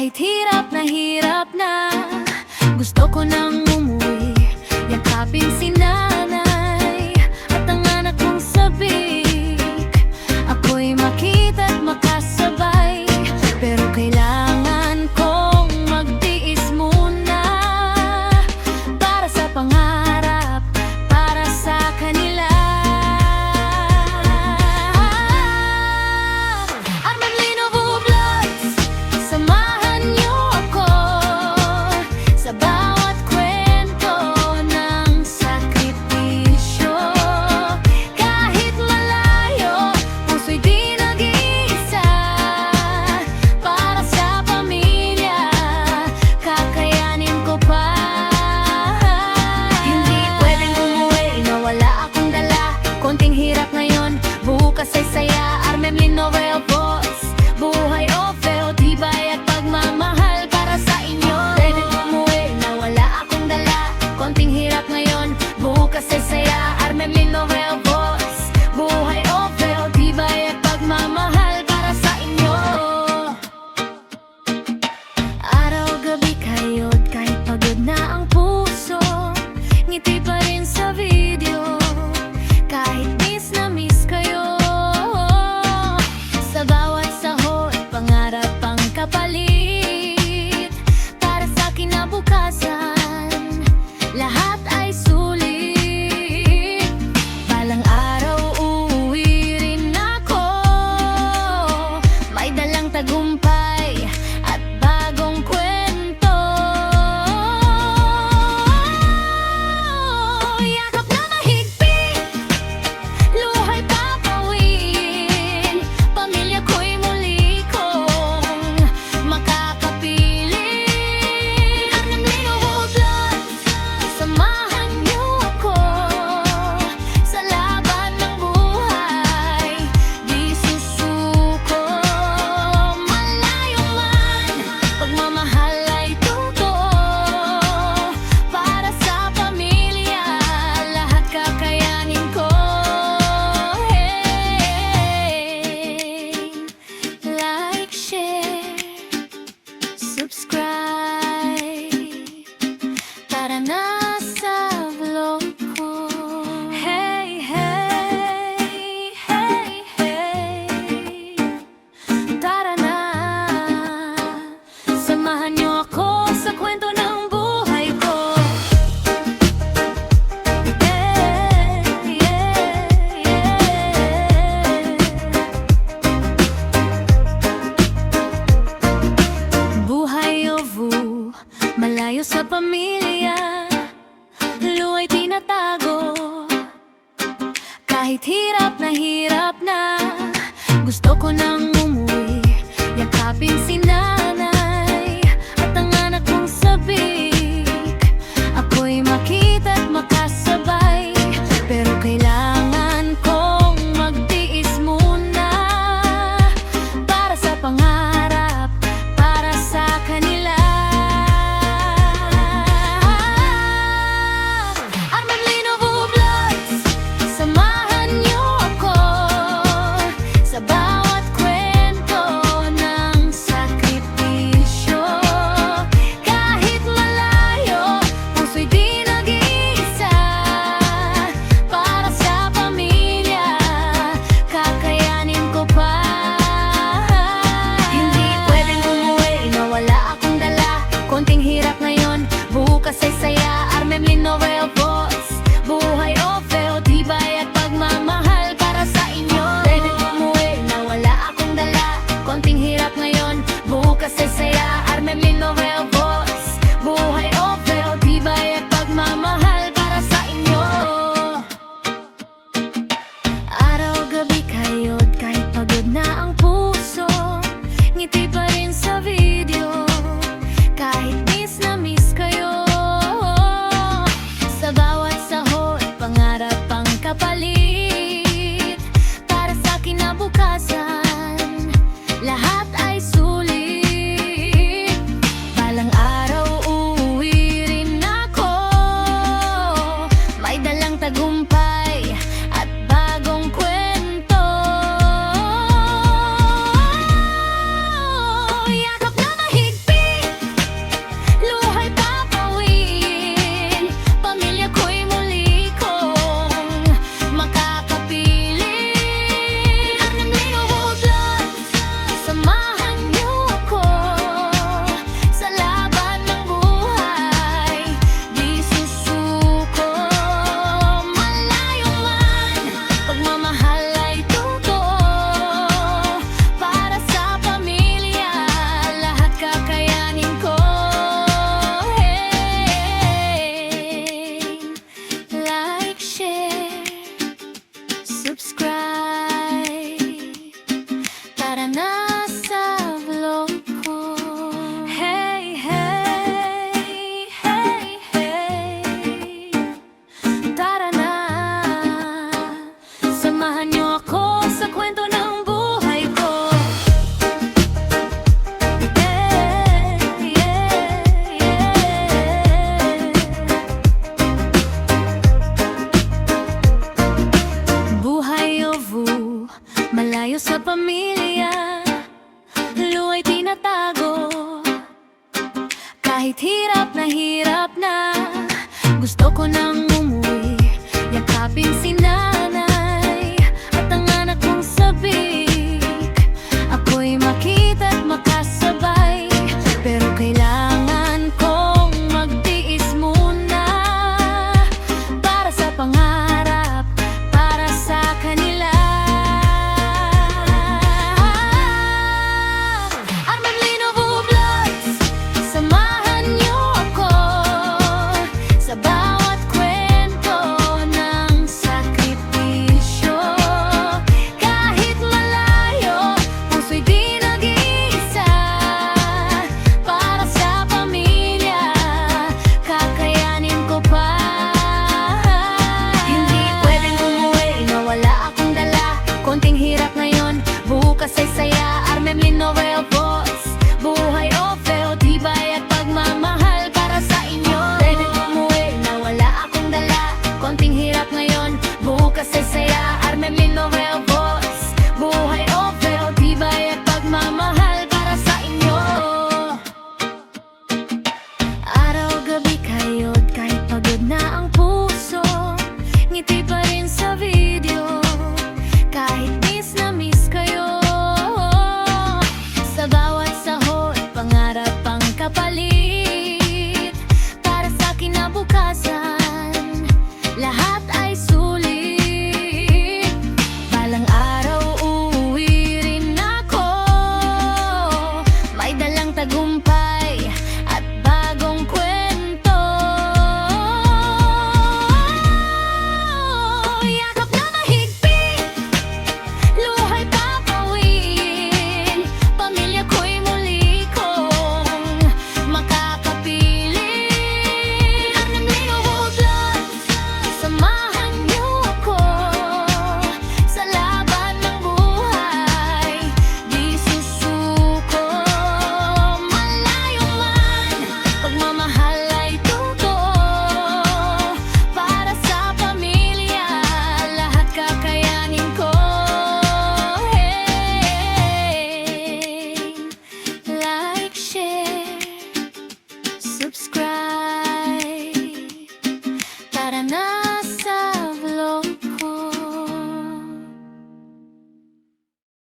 Kahit hirap na, gusto ko nang umuwi. Yakapin si nanay at ang anak kong sabik. Ako'y makita't makasabay, pero kailangan kong magtiis muna. Para sa pangarap, para sa kanila. Armamlino Vlogs, samahan niyo ako sa bawat kwento ng sakripisyo. Kahit malayo, puso'y di nag-iisa. Para sa pamilya, kakayanin ko pa. Hindi pwedeng umuwi na wala akong dala. Konting hirap ngayon, bukas ay saya. Armamlino Voice, buhay o feo, tibay at pagmamahal para sa inyo. Pwedeng umuwi na wala akong dala. Konting hirap ngayon, bukas ay saya. Armamlino Voice, buhay o feo, tibay at pagmamahal para sa inyo. Araw-gabi kayo't kahit pagod na ang puso, ngiti pa rin sa video. Kahit miss na miss kayo, sa bawat sahod, pangarap ang kapalit. Para sa kinabukasan, lahat ay sulit. Balang araw uuwi rin ako, may dalang tagumpay at bagong kwento. Yakap na mahigpit, luhay papawin. Pamilya ko'y muli kong makakapiling. Armamlino Vlogs, samahan niyo ako sa laban ng buhay. Di susuko, malayo man, pagmamahal ay totoo. Para sa pamilya, lahat kakayanin ko. Hey, like, share, subscribe. Tara na sa vlog ko. Hey, hey, hey, hey. Tara na, samahan niyo ako sa kwento ng buhay ko. Yeah, yeah, yeah. Buhay o vu, malayo sa pamilya, luwa'y tinatago. Kahit hirap na, gusto ko nang umuwi. Yakapin si nanay at ang anak kong sabik. Ako'y makita't makasabay, pero kailangan kong magtiis muna. Para sa pangarap, para sa kanila. Armamlino Vlogs, samahan niyo ako sa bawat kwento ng sakripisyo. Kahit malayo, puso'y di nag-iisa. Para sa pamilya, kakayanin ko pa. Hindi pwedeng umuwi na wala akong dala. Konting hirap ngayon, bukas ay saya. Armamlino Voice, buhay o feo, tibay at pagmamahal para sa inyo. Pwedeng umuwi na wala akong dala. Konting hirap ngayon, bukas ay saya. Armamlino Voice, buhay o feo, tibay at pagmamahal para sa inyo. Araw-gabi kayo't kahit pagod na ang puso, ngiti pa rin sa video. Kahit miss na miss kayo, sa bawat sahod, pangarap ang kapalit. Para sa kinabukasan, lahat ay sulit. Balang araw uuwi rin ako, may dalang tagumpay at bagong kwento. Yakap na mahigpit, Kahit hirap na gusto ko nang umuwi. Yakapin si nanay at ang anak kong sabik. Ako'y makita't makasabay, pero kailangan kong magtiis muna. Para sa pangarap, para sa kanila. Armelino Vlogs, samahan niyo ako sa bawat kwento ng sakripisyo. Kahit malayo, puso'y di nag-iisa. Para sa pamilya, kakayanin ko pa. Hindi pwedeng umuwi na wala akong dala. Konting hirap ngayon, bukas ay saya. Armem Linovel